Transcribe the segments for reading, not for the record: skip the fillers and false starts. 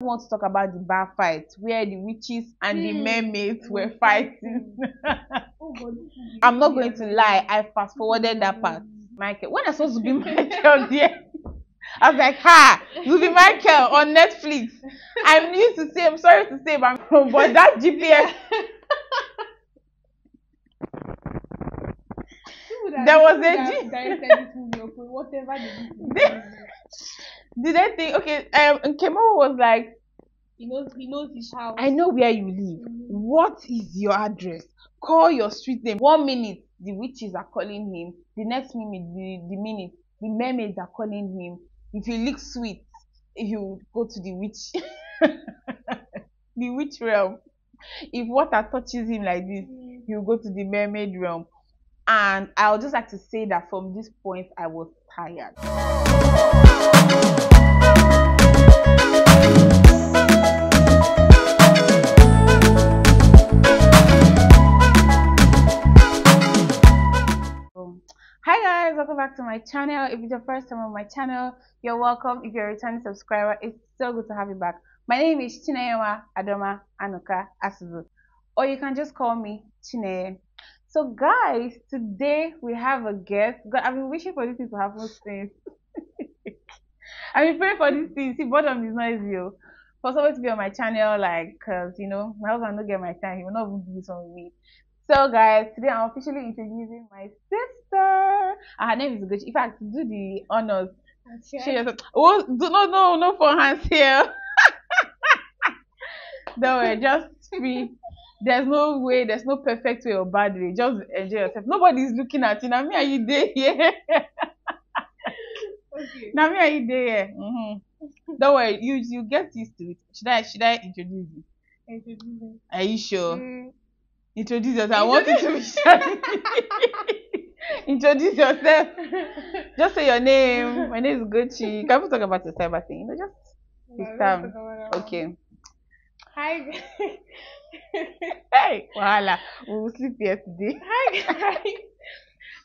Want to talk about the bar fight where the witches and the mermaids were fighting. Oh God, I'm not going to lie, I fast forwarded that part. Michael, when I saw Zubi Michael there, I was like, ha, Zubi Michael on Netflix. I'm new to say, I'm sorry to say, but that GPS. There was a directed this movie or whatever Did they think, okay, Kemo was like, he knows his house. I know where you live. What is your address? Call your street name. 1 minute, the witches are calling him. The next minute, the mermaids are calling him. If he looks sweet, he'll go to the witch, the witch realm. If water touches him like this, he'll go to the mermaid realm. And I would just like to say that from this point, I was tired. Hi guys, welcome back to my channel. If it's your first time on my channel, you're welcome. If you're a returning subscriber, it's so good to have you back. My name is Chineye Adoma Anuka Asuzu, or you can just call me Chineye. So guys, today we have a guest. God, I've been wishing for this thing to happen since. I've been praying for this thing. See, boredom is not easy. For someone to be on my channel, like, cause you know, my husband don't get my time. He will not even do this one with me. So guys, today I'm officially introducing my sister. And her name is Ugochi. In fact, do the honors. Show yourself. Oh, no for hands here. Don't worry, just free. There's no way, there's no perfect way or bad way. Just enjoy yourself. Nobody's looking at you. Now me, are you there? Yeah. Okay. Now me, are you there? Don't worry, you get used to it. Should I introduce you? Are you sure? Introduce yourself. I want you to be shy. Introduce yourself. Just say your name. My name is Gochi. Can we talk about the cyber thing? You know, just okay. Hi. Hey, voila. We will sleep here today. Hi guys.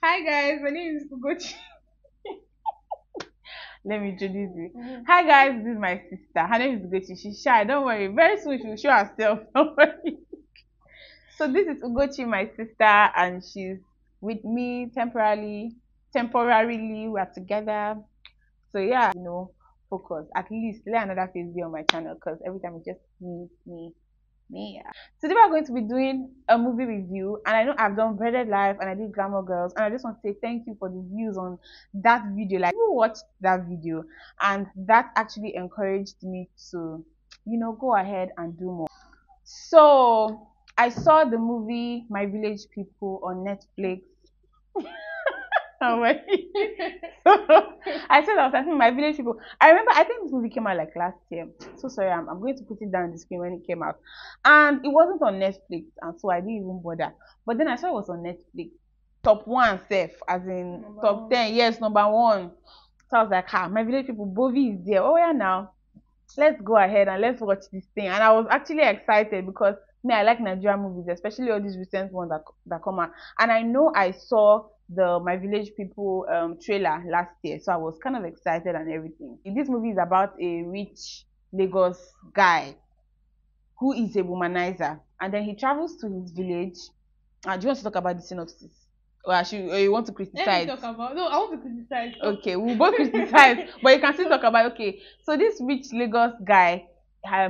Hi guys. My name is Ugochi. Let me introduce you. Hi guys, this is my sister. Her name is Ugochi. She's shy. Don't worry. Very soon she will show herself. Don't worry. So this is Ugochi, my sister, and she's with me temporarily. We're together. So yeah, you know, focus. At least let another face be on my channel, because every time it's just me. Yeah. Today we're going to be doing a movie review, and I know I've done Breaded Life and I did Glamour Girls, and I just want to say thank you for the views on that video. Like, people watched that video, and that actually encouraged me to, you know, go ahead and do more. So I saw the movie My Village People on Netflix. I said I was asking My Village People. I remember, I think this movie came out like last year. So sorry, I'm going to put it down on the screen when it came out. And it wasn't on Netflix, and so I didn't even bother. But then I saw it was on Netflix. Top 1 safe, as in top 10, yes, number 1. So I was like, My Village People, Bovi is there. Oh yeah, now let's go ahead and let's watch this thing. And I was actually excited because me, I like Nigerian movies, especially all these recent ones that come out. And I know I saw the My Village People trailer last year, so I was kind of excited and everything. This movie is about a rich Lagos guy who is a womanizer, and then he travels to his village. Do you want to talk about the synopsis? Or you want to criticize? Let me talk about. No, I want to criticize. Okay, we'll both criticize, but you can still talk about. Okay, so this rich Lagos guy,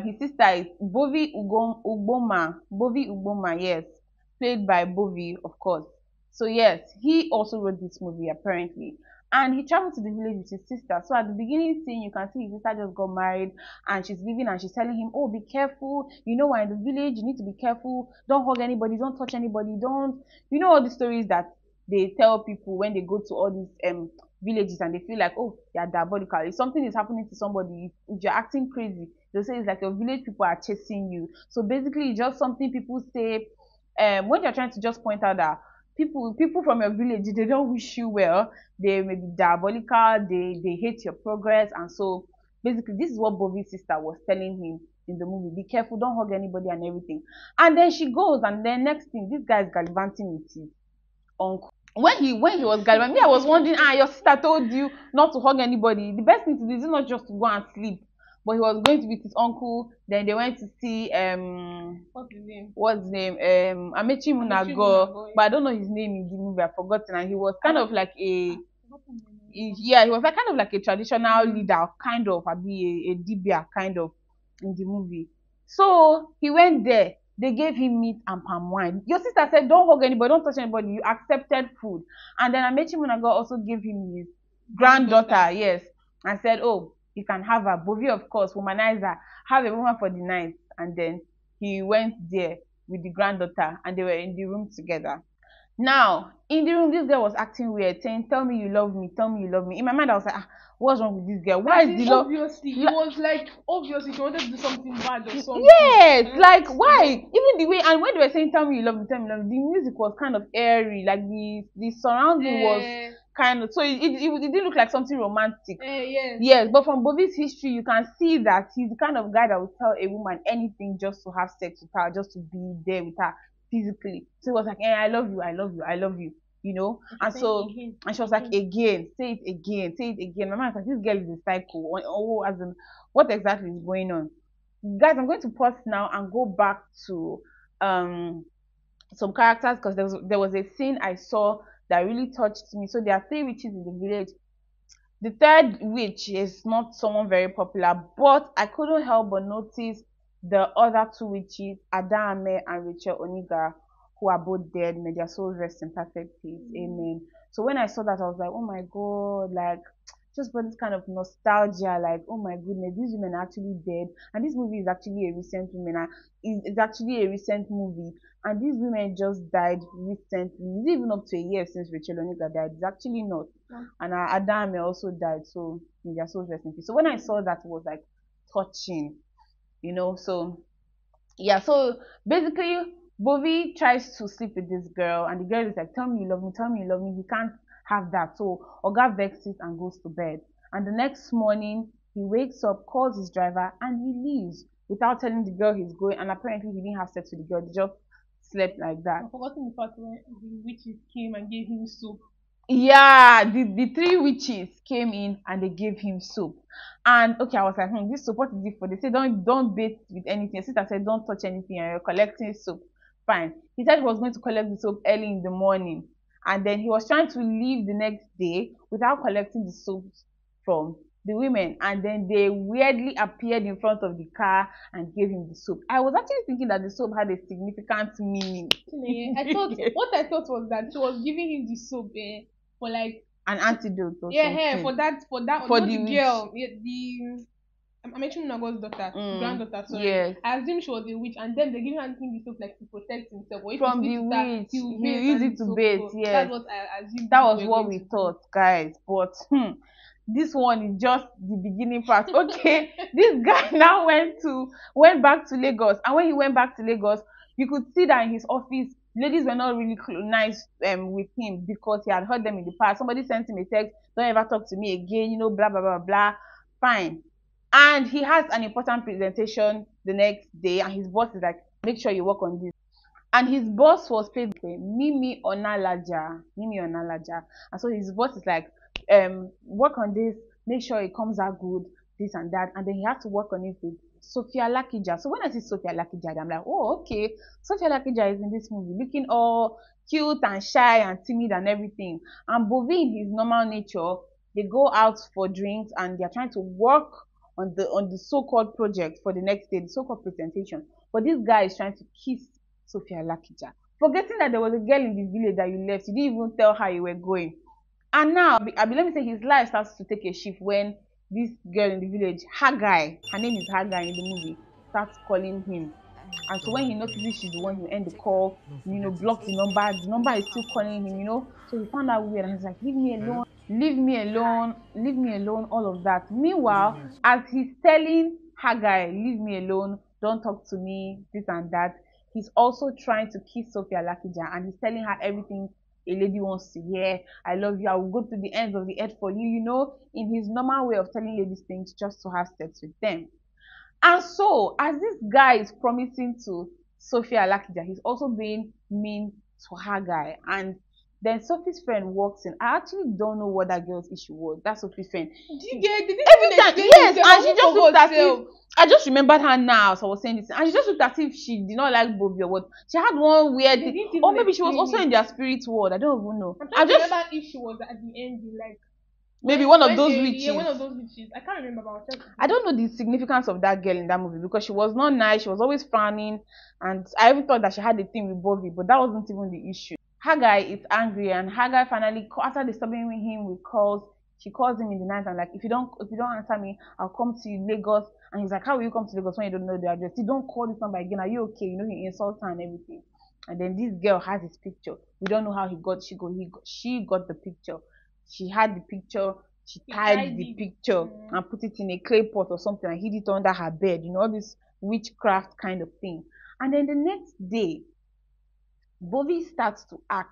his sister is Bovi Ugboma. Bovi Ugboma, yes, played by Bovi, of course. So yes, he also wrote this movie apparently, and he traveled to the village with his sister. So at the beginning scene, you can see his sister just got married, and she's leaving, and she's telling him, "Oh, be careful. You know, we're in the village. You need to be careful. Don't hug anybody. Don't touch anybody. Don't." You know all the stories that they tell people when they go to all these villages, and they feel like, oh, you're diabolical. If something is happening to somebody, if you're acting crazy, they'll say it's like your village people are chasing you. So basically, it's just something people say when you're trying to just point out that people from your village, they don't wish you well. They may be diabolical. They hate your progress, and so basically, this is what Bovi's sister was telling him in the movie. Be careful, don't hug anybody and everything. And then she goes, and then next thing, this guy is gallivanting with his uncle. When he was gallivanting, I was wondering, your sister told you not to hug anybody. The best thing to do is not just to go and sleep. but he was going to with his uncle. Then they went to see what's his name? Amechi Munago, but I don't know his name in the movie. I've forgotten. And he was kind of like yeah, he was like kind of like a traditional leader, kind of, a dibia, kind of, in the movie. So he went there. They gave him meat and palm wine. Your sister said, "Don't hug anybody, don't touch anybody." You accepted food, and then Amechi Munago also gave him his granddaughter, yes, and said, "Oh, you can have her." Bovi, of course, womanize her, have a woman for the night, and then he went there with the granddaughter, and they were in the room together. Now, in the room, this girl was acting weird, saying, "Tell me you love me, tell me you love me." In my mind, I was like, what's wrong with this girl? Why is the love? Obviously, it was like obviously she wanted to do something bad or something. Yes, like why? Even the way, and when they were saying, "Tell me you love me, tell me you love me," the music was kind of airy, like the surrounding was kind of, so it didn't look like something romantic. Yes. Yes, but from Bobby's history, you can see that he's the kind of guy that would tell a woman anything just to have sex with her, just to be there with her physically. So it was like, I love you, I love you, I love you, you know. And so, and she was like, again, say it again, say it again. My man was like, this girl is a psycho. Oh, as in, what exactly is going on? Guys, I'm going to pause now and go back to some characters, because there was a scene I saw that really touched me. So there are three witches in the village. The third witch is not someone very popular, but I couldn't help but notice the other two witches, Adame and Rachel Oniga, who are both dead. May their souls rest in perfect peace. Amen. So when I saw that, I was like, oh my God, like, just for this kind of nostalgia, like, oh my goodness, these women are actually dead. And this movie is actually a recent woman. It's actually a recent movie. And these women just died recently. It's even up to a year since Rachel Oniga died. It's actually not. And Adame also died. So may their souls rest in peace. So when I saw that, it was like touching, you know. So yeah, so basically Bovi tries to sleep with this girl, and the girl is like, "Tell me you love me, tell me you love me." He can't have that. So Oga vexes and goes to bed. And the next morning he wakes up, calls his driver, and he leaves without telling the girl he's going. And apparently he didn't have sex with the girl, they just slept like that. I've forgotten the part where the witches came and gave him soup. Yeah, the three witches came in and they gave him soup. And okay, I was like, this soup, what is it for? They said, don't bathe with anything. Your sister said, don't touch anything, and you're collecting soup. Fine. He said he was going to collect the soap early in the morning, and then he was trying to leave the next day without collecting the soap from the women, and then they weirdly appeared in front of the car and gave him the soap. I was actually thinking that the soap had a significant meaning. I thought what I thought was that she was giving him the soap for like an antidote or something. For the girl, I'm mentioning Nago's daughter, granddaughter. Sorry, yes. I assumed she was a witch, and then they give her the soap like to protect himself. Or if from the witch, he use it to bathe. Yes, that's what I assumed. That was what we thought, guys. But this one is just the beginning part. Okay, this guy now went back to Lagos, and when he went back to Lagos, you could see that in his office, ladies were not really nice with him, because he had heard them in the past. Somebody sent him a text, "Don't ever talk to me again," you know, blah blah blah blah. Fine. And he has an important presentation the next day, and his boss is like, "Make sure you work on this." And his boss was played by Mimi Onalaja. And so his boss is like, work on this, make sure it comes out good, this and that. And then he had to work on it with Sophia Lakija. So when I see Sophia Lakija, I'm like, oh, okay. Sophia Lakija is in this movie, looking all cute and shy and timid and everything. And Bovi, in his normal nature, they go out for drinks and they're trying to work on the so-called project for the next day, the so-called presentation. But this guy is trying to kiss Sophia Lakija, forgetting that there was a girl in the village that you left. You didn't even tell her you were going. And now, let me say, his life starts to take a shift when this girl in the village, Haggai, her name is Haggai in the movie, starts calling him. And so when he notices she's the one who end the call, block the number is still calling him, So he found out weird, and he's like, leave me alone, leave me alone, leave me alone, all of that. Meanwhile, as he's telling Haggai, leave me alone, don't talk to me, this and that, he's also trying to kiss Sophia Lakija, and he's telling her everything a lady wants to hear. I love you, I will go to the ends of the earth for you, in his normal way of telling ladies things just to have sex with them. And so, as this guy is promising to Sophia Lakija, he's also being mean to Haggai. And Then Sophie's friend walks in. I actually don't know what that girl's issue was. That's Sophie's friend. Do you get it? Every time, yes, and she just looked as if, I just remembered her now, so I was saying this, and she just looked as if she did not like Bovi or what. She had one weird thing, or maybe she was also in their spirit world. I don't even know. I just remember if she was at the end, like maybe one of those witches. Yeah, one of those witches. I can't remember about it. I don't know the significance of that girl in that movie because she was not nice. She was always frowning, and I even thought that she had a thing with Bovi, but that wasn't even the issue. Haggai is angry, and Haggai finally, after disturbing him with calls, she calls him in the night and like, if you don't answer me, I'll come to Lagos. And he's like, how will you come to Lagos when you don't know the address? You don't call this number again. Are you okay? You know, he insults her and everything. And then this girl has his picture. We don't know how she got the picture. She had the picture. She tied the picture and put it in a clay pot or something and hid it under her bed. You know, all this witchcraft kind of thing. And then the next day, Bovi starts to act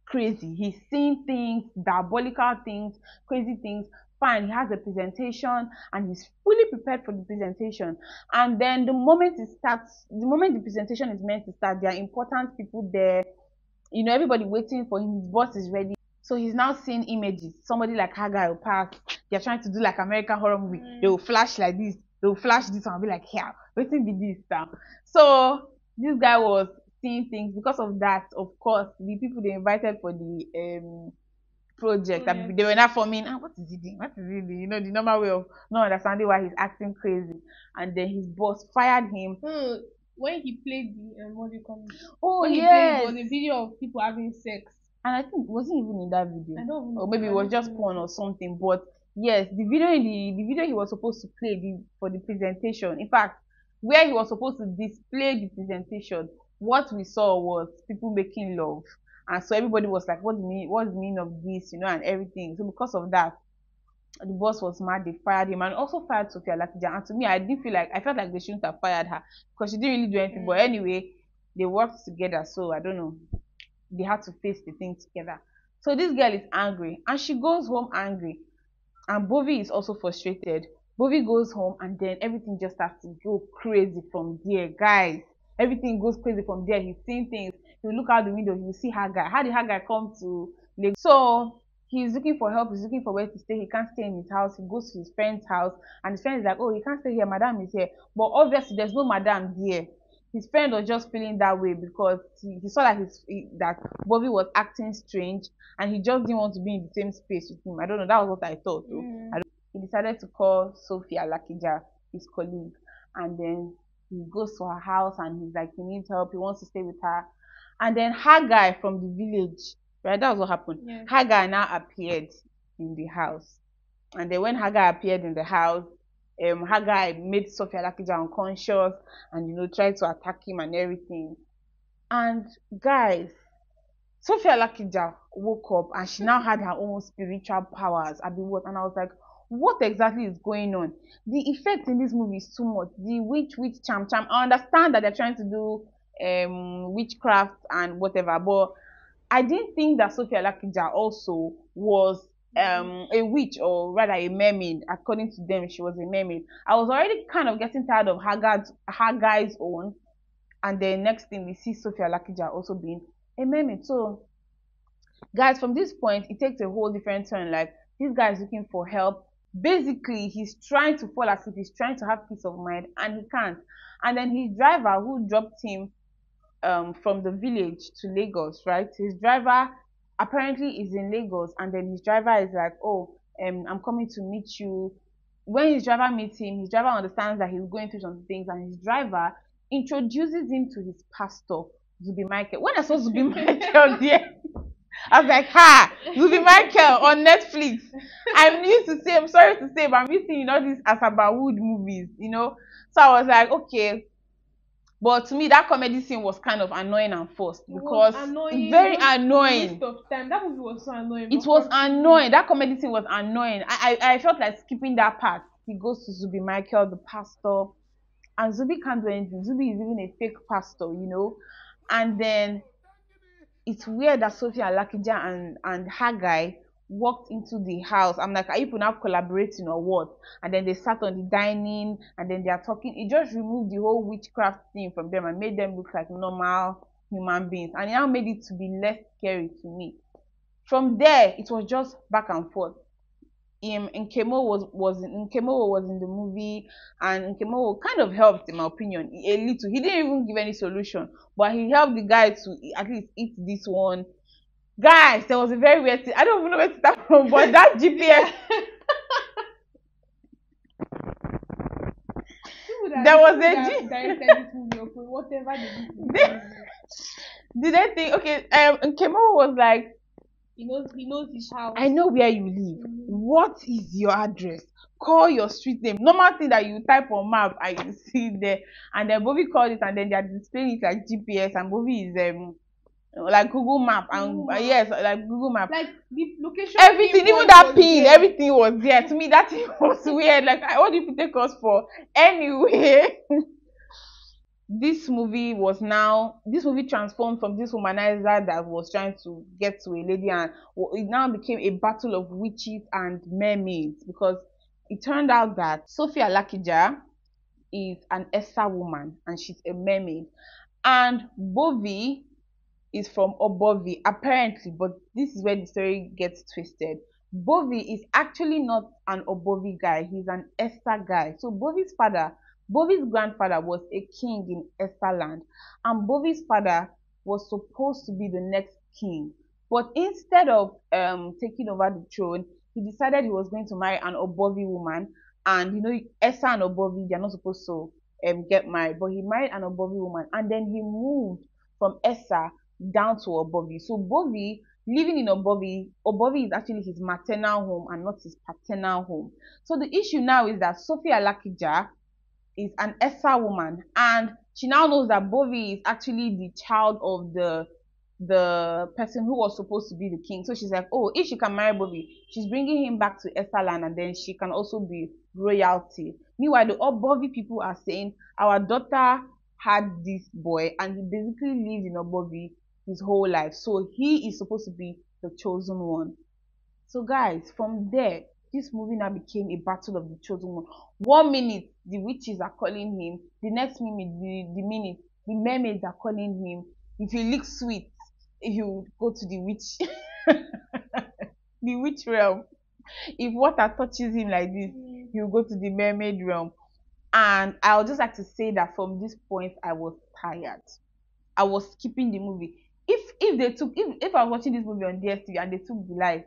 crazy. He's seeing things, diabolical things, crazy things. Fine, he has a presentation and he's fully prepared for the presentation. And then the moment the presentation is meant to start, there are important people there. You know, everybody waiting for him. His boss is ready. So he's now seeing images. Somebody like Haggai will pass. They're trying to do like American Horror Movie. They will flash like this. They will flash this one. I'll be like, yeah, waiting be this now. So this guy was seeing things. Because of that, of course, the people they invited for the project, they were not forming, what is he doing? What is he doing? You know, the normal way of not understanding why he's acting crazy. And then his boss fired him. When he played the what do you call it? Oh, yes. It was a video of people having sex. And I think wasn't even in that video. I don't know. Or maybe it was just porn or something. But yes, the video he was supposed to play for the presentation. In fact, where he was supposed to display the presentation, what we saw was people making love. And so everybody was like, what's the meaning of this, you know, and everything. So because of that, the boss was mad. They fired him and also fired Sophia Lakija. And to me, I felt like they shouldn't have fired her because she didn't really do anything. But anyway, they worked together. So I don't know. They had to face the thing together. So this girl is angry and she goes home angry. And Bovi is also frustrated. Bovi goes home and then everything just starts to go crazy from there, guys. Everything goes crazy from there. He's seeing things. He'll look out the window. He'll see Haggai. How did Haggai come to Lagos? So he's looking for help. He's looking for where to stay. He can't stay in his house. He goes to his friend's house. And his friend is like, oh, he can't stay here. Madam is here. But obviously, there's no madam there. His friend was just feeling that way because he saw that that Bovi was acting strange and he just didn't want to be in the same space with him. I don't know. That was what I thought. He decided to call Sophia Lakija, his colleague, and then he goes to her house and he's like, he needs help. He wants to stay with her. And then Haggai from the village, right? That was what happened. Yeah. Haggai now appeared in the house. And then when Haggai appeared in the house, Haggai made Sophia Lakija unconscious and, you know, tried to attack him and everything. And guys, Sophia Lakija woke up and she now had her own spiritual powers. And I was like, what exactly is going on? The effect in this movie is too much. The witch, charm. I understand that they're trying to do witchcraft and whatever, but I didn't think that Sophia Lakija also was a witch, or rather a mermaid. According to them, she was a mermaid. I was already kind of getting tired of Haggai's own, and then next thing we see Sophia Lakija also being a mermaid. So guys, from this point it takes a whole different turn. Like, this guy is looking for help. Basically, he's trying to fall asleep. He's trying to have peace of mind and he can't. And then his driver who dropped him from the village to Lagos, right? His driver apparently is in Lagos, and then his driver is like, oh, I'm coming to meet you. When his driver meets him, his driver understands that he's going through some things, and his driver introduces him to his pastor, Zubi Michael. When I saw Zubi Michael there, I was like, ha, Zubi Michael on Netflix. I'm sorry to say, but I'm used to, you know, these Asabawood movies, you know. So I was like, okay. But to me, that comedy scene was kind of annoying and forced because very annoying. Waste of time. That movie was so annoying. It was annoying. That comedy scene was annoying. I felt like skipping that part. He goes to Zubi Michael, the pastor, and Zubi can't do anything. Zubi is even a fake pastor, you know. And then it's weird that Sophia Lakija and Haggai walked into the house. I'm like, are you now collaborating or what? And then they sat on the dining and then they are talking. It just removed the whole witchcraft thing from them and made them look like normal human beings. And it now made it to be less scary to me. From there, it was just back and forth. Nkemo was in the movie, and Nkemo kind of helped, in my opinion, a little. He didn't even give any solution, but he helped the guy to at least eat this one. Guys, there was a very weird thing. I don't even know where to start from, but that GPS. There was a whatever did I think, okay, Nkemo was like, he knows his house. I know where you live. What is your address? Call your street name. Normal thing that you type on map and you see there. And then Bovi called it, and then they are displaying it like GPS, and Bovi is like Google Map, and yes, like Google Map. Like the location. Everything, even that pin, everything was there. To me, that thing was weird. Like, what do you take us for? Anyway. This movie transformed from this womanizer that was trying to get to a lady, and it now became a battle of witches and mermaids, because it turned out that Sophia Lakija is an Esa woman and she's a mermaid, and Bovi is from Obovi, apparently, but this is where the story gets twisted. Bovi is actually not an Obovi guy, he's an Esa guy. So Bovi's grandfather was a king in Esa land, and Bovi's father was supposed to be the next king. But instead of taking over the throne, he decided he was going to marry an Obovi woman. And Esa and Obovi, they're not supposed to get married, but he married an Obovi woman, and then he moved from Esa down to Obovi. So Bovi living in Obovi is actually his maternal home and not his paternal home. So the issue now is that Sophia Lakija is an Esa woman, and she now knows that Bovi is actually the child of the person who was supposed to be the king. So she's like, oh, if she can marry Bovi, she's bringing him back to Esa land, and then she can also be royalty. Meanwhile, the Obovi people are saying, our daughter had this boy and he basically lived in Obovi his whole life, so he is supposed to be the chosen one. So guys, from there, this movie now became a battle of the chosen one. 1 minute the witches are calling him, the next minute the mermaids are calling him. If he looks sweet, you go to the witch the witch realm. If water touches him like this, he'll go to the mermaid realm. And I would just like to say that from this point I was tired. I was skipping the movie. If I was watching this movie on DSTV and they took the light,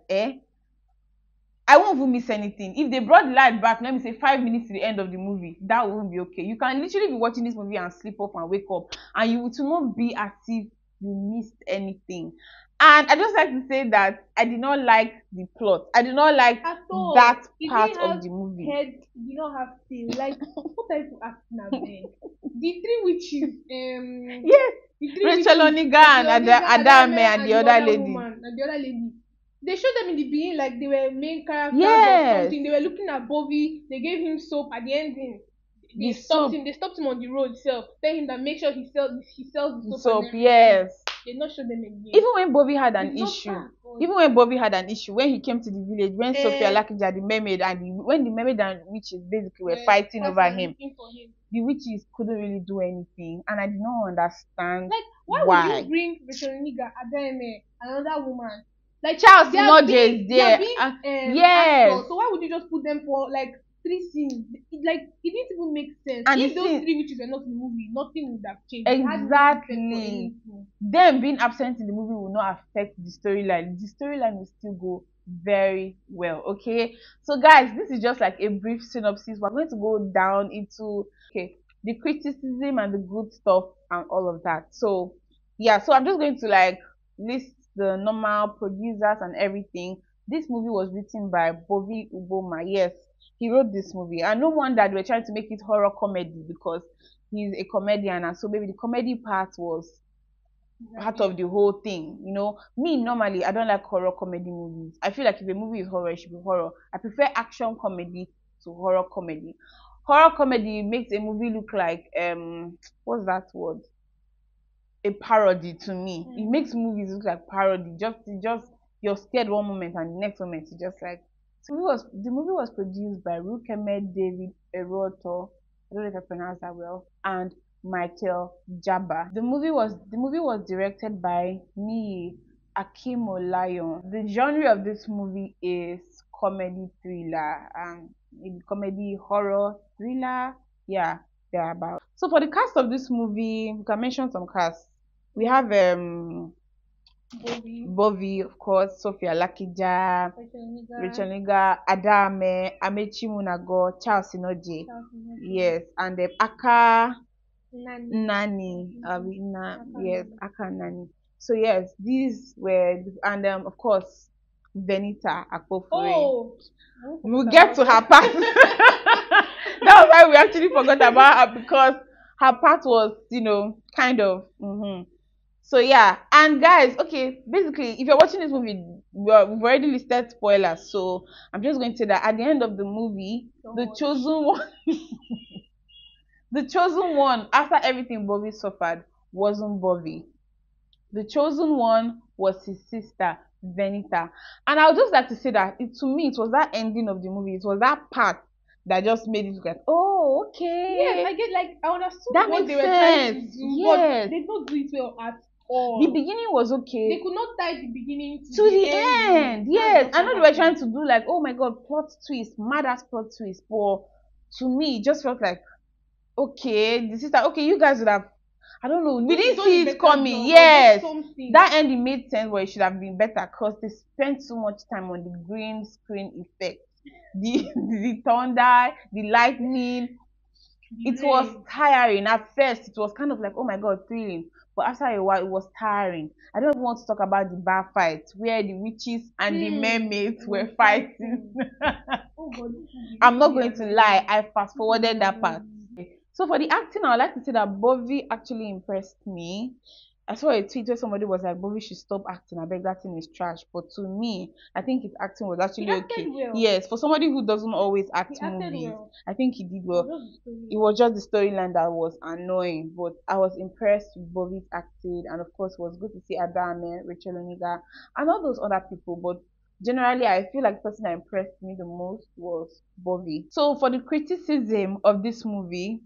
I won't even miss anything. If they brought the light back, let me say 5 minutes to the end of the movie, that won't be okay. You can literally be watching this movie and sleep off and wake up, and you will not be as if you missed anything. And I just like to say that I did not like the plot. I did not like that part of the movie. Head, did not have tail. Like, what type of acting are they? The three witches, yes, Rachel Oniga and Adame and the other lady. And the other lady. They showed them in the beginning like they were main characters or something. They were looking at Bovi. They gave him soap at the ending. They stopped him on the road itself. Tell him that make sure he sells the soap. Yes. They not show them again. Even when Bovi had an issue, when he came to the village, when Sophia Lakija, the mermaid, when the mermaid and witches basically were fighting over him, the witches couldn't really do anything, and I did not understand like why would you bring Rachel Niga, Ademe, another woman? Like Charles Nodge there. Yes. So why would you just put them for like 3 scenes? It didn't even make sense. And if those 3 witches were not in the movie, nothing would have changed. Exactly. Them being absent in the movie will not affect the storyline. The storyline will still go very well. Okay. So guys, this is just like a brief synopsis. We're going to go down into the criticism and the good stuff and all of that. So yeah, so I'm just going to list the normal producers and everything. This movie was written by Bovi Ugboma. Yes, he wrote this movie, and no wonder they were trying to make it horror comedy, because he's a comedian, and so maybe the comedy part was part of the whole thing. Me normally I don't like horror comedy movies. I feel like if a movie is horror, it should be horror. I prefer action comedy to horror comedy. Horror comedy makes a movie look like what's that word? A parody to me. It makes movies look like parody. Just you're scared one moment and the next moment you just like. So the movie was produced by Rukeme David Eroto, I don't know if I pronounced that well, and Michael Jabba. The movie was directed by Niyi Lion. The genre of this movie is comedy thriller, comedy horror thriller. Yeah, they're about. So for the cast of this movie, we can mention some cast. We have Bovi, of course, Sophia Lakija, Rachel Niga, Adame, Amechi Munago, Charles Inoje. Yes, and Aka Nani. Yes, Aka Nani. So yes, these were, and of course, Benita Akpofure. Oh, We'll get to her part. That was why we actually forgot about her, because her part was, kind of. So yeah, and guys, okay, basically, if you're watching this movie, we've already listed spoilers, so I'm just going to say that at the end of the movie, the chosen one, the chosen one, after everything Bobby suffered, wasn't Bobby. The chosen one was his sister, Venita. And I would just like to say that to me, it was that ending of the movie, it was that part that just made it look like, oh, okay. Yes, I get, like, I understood that what makes they were trying to sense. do, Yes. but they don't do it well at all. The beginning was okay. They could not tie the beginning to the end. Yes. I know they were trying to do like, oh my god, plot twist, mad ass plot twist. But to me, it just felt like, okay, the sister, okay, you guys would have, I don't know, we didn't see it coming. Yes. That ending made sense, but it should have been better because they spent so much time on the green screen effect. The thunder, the lightning. It was tiring. At first, it was kind of like, oh my god, thrilling. But after a while, it was tiring. I don't even want to talk about the bar fight where the witches and the mermaids were fighting. Oh god, I'm not going to lie, I fast forwarded that part. So for the acting, I would like to say that Bovi actually impressed me. I saw a tweet where somebody was like, Bovi should stop acting. I beg, that thing is trash. But to me, I think his acting was actually okay. Well. Yes, for somebody who doesn't always act movies, well. I think he did well. It was just the storyline that was annoying. But I was impressed with Bovi's acting. And of course, it was good to see Adame, Rachel Oniga, and all those other people. But generally, I feel like the person that impressed me the most was Bovi. So for the criticism of this movie,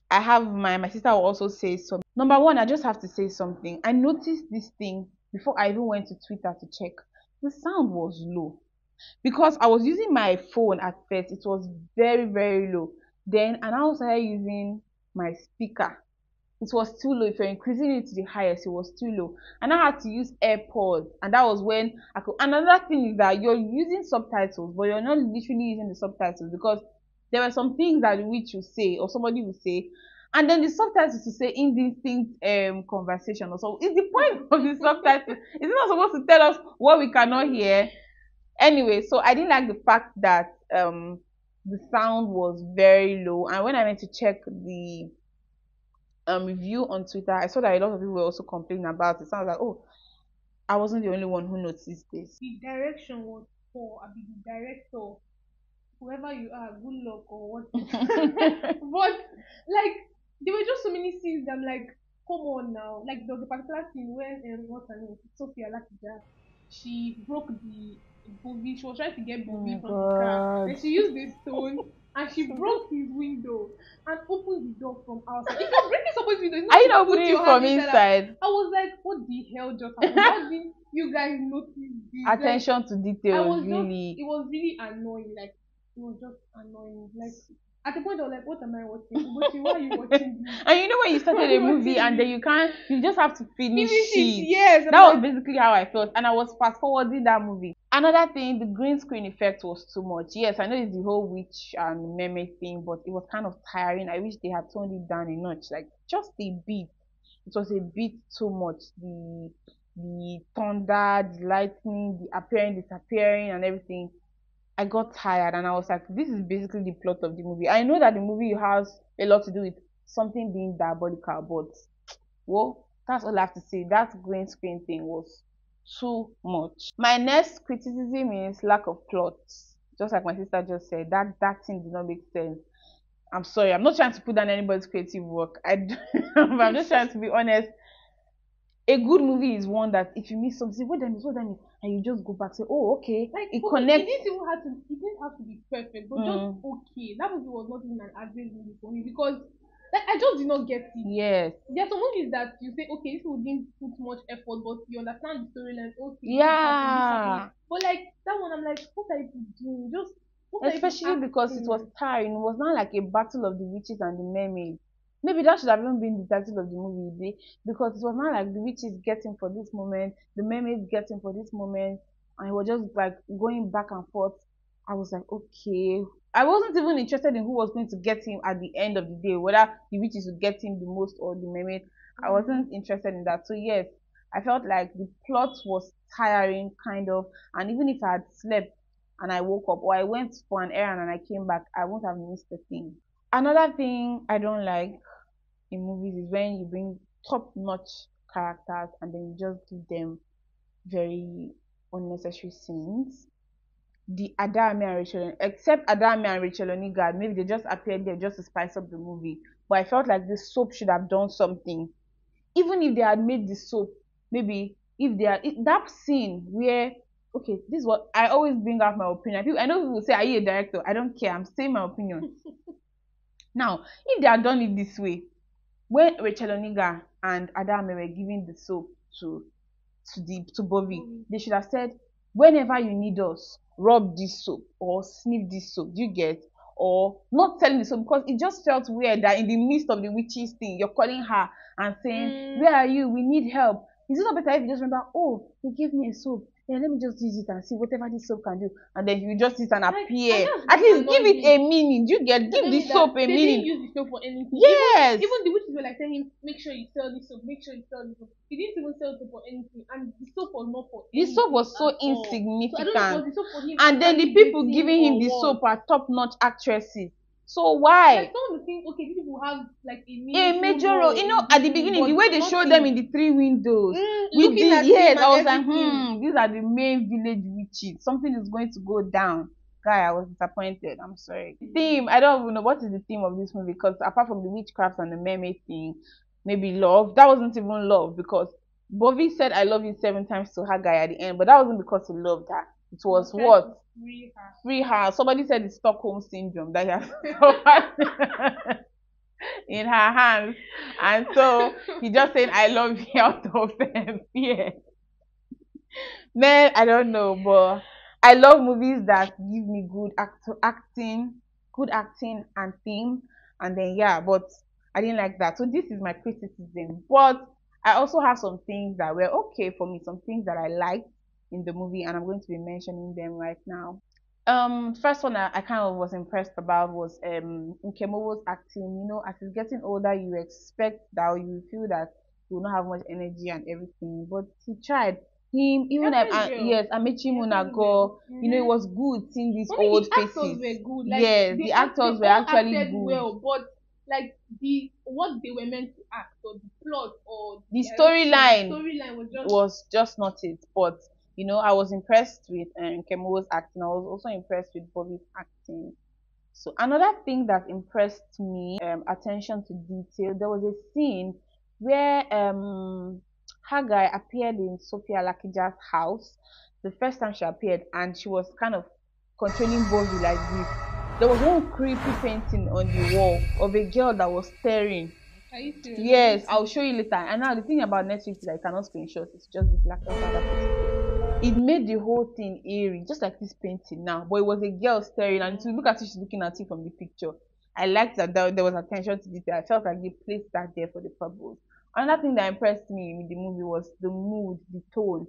I have my sister will also say something. Number one, I just have to say something. I noticed this thing before I even went to Twitter to check. The sound was low because I was using my phone at first. It was very, very low. Then and I also started using my speaker. It was too low. If you're increasing it to the highest, it was too low. And I had to use AirPods, and that was when I could. Another thing is that you're using subtitles, but you're not literally using the subtitles because there were some things that the witch will say or somebody will say, and then the subtitles to say indistinct conversation or so. Is the point of the subtitles? Is it not supposed to tell us what we cannot hear? Anyway, so I didn't like the fact that the sound was very low, and when I went to check the review on Twitter, I saw that a lot of people were also complaining about it. So I was like, oh, I wasn't the only one who noticed this. The direction was poor. I mean, the director, whoever you are, good luck or what. But like, there were just so many scenes that I'm like, come on now. Like there was a particular scene when what's her name, Sophia Lakija, she broke the Bovi. She was trying to get Bovi from the car, and she used this stone. And she broke his window and opened the door from outside. If you're breaking someone's window, it's not, are you not opening it from inside? I was like, what the hell just happened? How did you guys notice this? Attention to detail, really. It was really annoying. Like, it was just annoying. Like, at the point I was like, what am I watching? Why are you watching this? And you know when you started a movie and then you just have to finish it. Yes. That was basically how I felt. And I was fast forwarding that movie. Another thing, the green screen effect was too much. Yes, I know it's the whole witch and mermaid thing, but it was kind of tiring. I wish they had toned it down a notch, like just a bit. It was a bit too much. The thunder, the lightning, the appearing, disappearing, and everything. I got tired, and I was like, this is basically the plot of the movie. I know that the movie has a lot to do with something being diabolical, but well, that's all I have to say. That green screen thing was too much. My next criticism is lack of plot. Just like my sister just said, that thing did not make sense. I'm sorry, I'm not trying to put down anybody's creative work. I'm just trying to be honest. A good movie is one that if you miss something, what that means, and you just go back and say, oh, okay, like it connects. It didn't have to be perfect, but just okay. That movie was not even an average movie for me because Like I just did not get it. Yes. There are some movies that you say, okay, this people didn't put much effort, but you understand the storyline. Okay, this happened. Yeah. But like that one, I'm like, what are you doing? Just what are you Especially because it was acting? tiring. It was not like a battle of the witches and the mermaids. Maybe that should have even been the title of the movie, because it was not like the witches getting for this moment, the mermaids getting for this moment, and it was just like going back and forth. I was like, okay. I wasn't even interested in who was going to get him at the end of the day, whether the witches would get him the most or the mermaid. I Mm. wasn't interested in that. So yes, I felt like the plot was tiring, kind of, and even if I had slept and I woke up, or I went for an errand and I came back, I won't have missed a thing. Another thing I don't like in movies is when you bring top notch characters and then you just give them very unnecessary scenes. The Adame and Rachel, except Adame and Rachel Onigad, maybe they just appeared there just to spice up the movie. But I felt like the soap should have done something. Even if they had made the soap, maybe if they are that scene where, okay, this is what I always bring out my opinion. I know people say, are you a director? I don't care, I'm saying my opinion. Now, if they had done it this way, when Rachel Oniga and Adame were giving the soap to to Bovi, Mm. they should have said, whenever you need us, rub this soap or sniff this soap. Do you get? Or not telling the soap, because it just felt weird that in the midst of the witches thing, you're calling her and saying, Mm. where are you? We need help. Is it not better if you just remember, oh, they gave me a soap. Yeah, let me just use it and see whatever this soap can do. And then you just use it and Like, and appear. that's At what least give annoyed it a me. meaning. Do you get? That Give the maybe that soap a they didn't meaning. use the soap for anything. Yes. Even the witches were like telling him, make sure you sell this soap, make sure you sell this soap. He didn't even sell it for anything, and the soap was not for The soap anything was so at all. So I don't know, insignificant. was the soap for him And then the actually people dating giving him or the what? soap are top-notch actresses. So Like why? someone would think, okay, these people have like a A meaningful major role. role You know, in at the this movie, beginning, the but way they showed them in nothing. the three windows with the, Looking at him yes, I and was like, everything. these are the main village witches. Something is going to go down. Guy, I was disappointed. I'm sorry. The theme, I don't even know what is the theme of this movie, because apart from the witchcraft and the mermaid thing, maybe love. That wasn't even love, because Bovi said I love you 7 times to her guy at the end, but that wasn't because he loved her. It He was was trying to what? free her. Free her. Somebody said it's Stockholm syndrome that he has suffered in her hands, and so he just said I love you out of fear. Man, I don't know, but I love movies that give me good acting and theme, and then yeah, but I didn't like that. So this is my criticism. But I also have some things that were okay for me, some things that I liked in the movie, and I'm going to be mentioning them right now. First one I kind of was impressed about was Nkemowo's acting. You know, as he's getting older, you expect that, or you feel that he will not have much energy and everything, but he tried. Him, He even acted well. yes, Amechi He acted well. Munago, you know, it was good seeing these For me, old the actors faces. were good. Like Yes, the actors they were all actually acted good. well, but like the what they were meant to act or the plot or The the direction, the storyline storyline was just was just not it. But you know, I was impressed with Nkemowo's acting. I was also impressed with Bobby's acting. So another thing that impressed me, attention to detail. There was a scene where Haggai appeared in Sophia Lakija's house the first time she appeared, and she was kind of controlling Bobby like this. There was one creepy painting on the wall of a girl that was staring. are you serious? Yes, I'll show you later. And now the thing about Netflix is that you cannot screenshot. It's just the black and white. It made the whole thing eerie, just like this painting now. But it was a girl staring, and to look at it, she's looking at it from the picture. I liked that there was attention to detail. I felt like they placed that there for the purpose. Another thing that impressed me in the movie was the mood, the tone.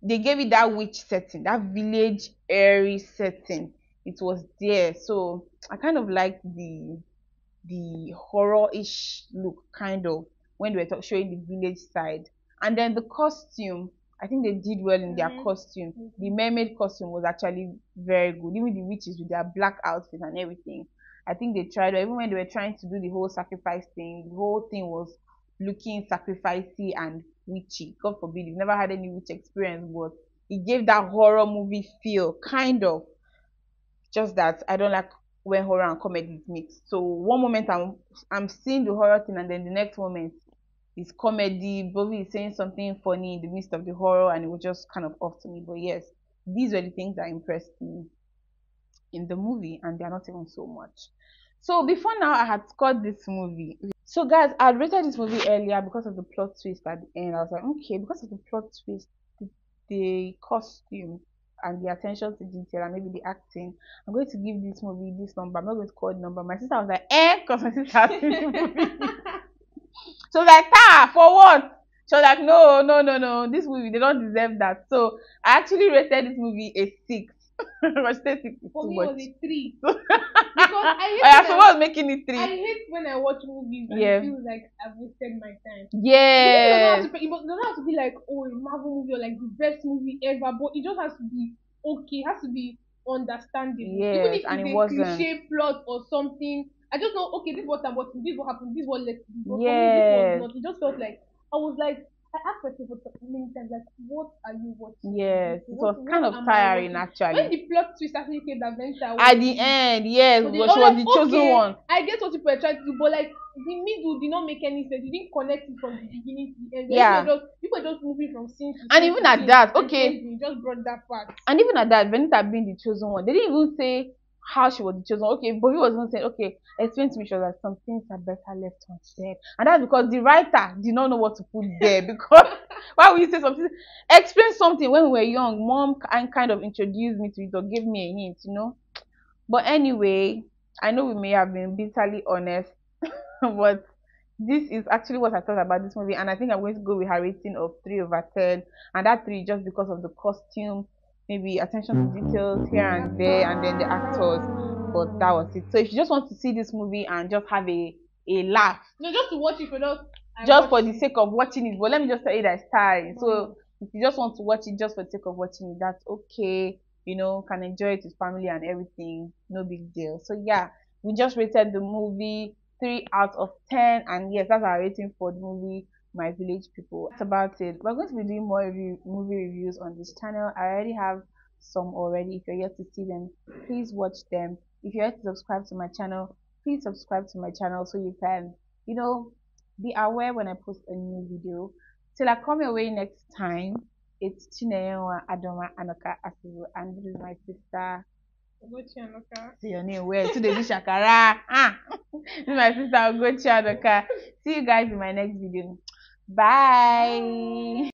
They gave it that witch setting, that village airy setting. It was there, so I kind of liked the horror-ish look, kind of, when they were showing the village side. And then the costume, I think they did well in their costume. The mermaid costume was actually very good. Even the witches with their black outfits and everything, I think they tried. Even when they were trying to do the whole sacrifice thing, the whole thing was looking sacrificey and witchy. God forbid, you've never had any witch experience, but it gave that horror movie feel, kind of. Just that I don't like when horror and comedy is mixed. So one moment I'm seeing the horror thing, and then the next moment is comedy. Bobby is saying something funny in the midst of the horror, and it was just kind of off to me. But yes, these were the things that impressed me in the movie, and they're not even so much. So before now, I had scored this movie. So guys, I had rated this movie earlier because of the plot twist at the end. I was like, okay, because of the plot twist, the costume and the attention to detail and maybe the acting, I'm going to give this movie this number. I'm not going to call the number. My sister was like, because my sister has seen the movie. So like, for what? She was like, no, no, no, no. This movie, they don't deserve that. So I actually rated this movie a 6. I said 6 is For too me, much. it was a 3. Because So what was making it 3? I hate when I watch movies and Yeah. it feels like I've wasted my time. Yeah. It doesn't have to be like, oh, a Marvel movie or like the best movie ever, but it just has to be okay. It has to be understandable. Even Yes, if and it's it a wasn't. cliche plot or something, I just know, okay, this is what I'm watching, this is what happened, this is what led to this. But for me, this was not. It just felt like, I asked myself many times, like, what are you watching? Yes, it was kind of am I tiring watching? actually. When the plot twist actually came that Venta At the end, yes, so she was the chosen okay, one. I get what people are trying to do, but like the middle did not make any sense. You didn't connect it from the beginning to the end. Yeah. People were just moving from scene to scene. And even at that, and okay. You just brought that part. And even at that, Benita being the chosen one, they didn't even say how she was the chosen one. Okay, but he was even saying, okay, explain to me, she was like, some things are better left unsaid. And that's because the writer did not know what to put there. Because why would you say something? Explain something when we were young. Mom kind of introduced me to it or gave me a hint, you know. But anyway, I know we may have been bitterly honest, but this is actually what I thought about this movie, and I think I'm going to go with her rating of 3/10, and that 3 just because of the costume, maybe attention to details here and there, and then the actors. But that was it. So if you just want to see this movie and just have a laugh, no, just to watch it for just for the sake of watching it. But let me just tell you that it's tiring. So if you just want to watch it just for the sake of watching it, that's okay. You know, can enjoy it with family and everything. No big deal. So yeah, we just rated the movie 3/10, and yes, that's our rating for the movie My Village People. That's about it. We're going to be doing more movie reviews on this channel. I already have some already. If you're yet to see them, please watch them. If you're yet to subscribe to my channel, please subscribe to my channel so you can, you know, be aware when I post a new video. Till I come your way next time, it's Chineyewa Adoma Anoka Asibu, and this is my sister. See your name well. Today is Shakara. This is my sister Ogochi Anoka. See you guys in my next video. Bye.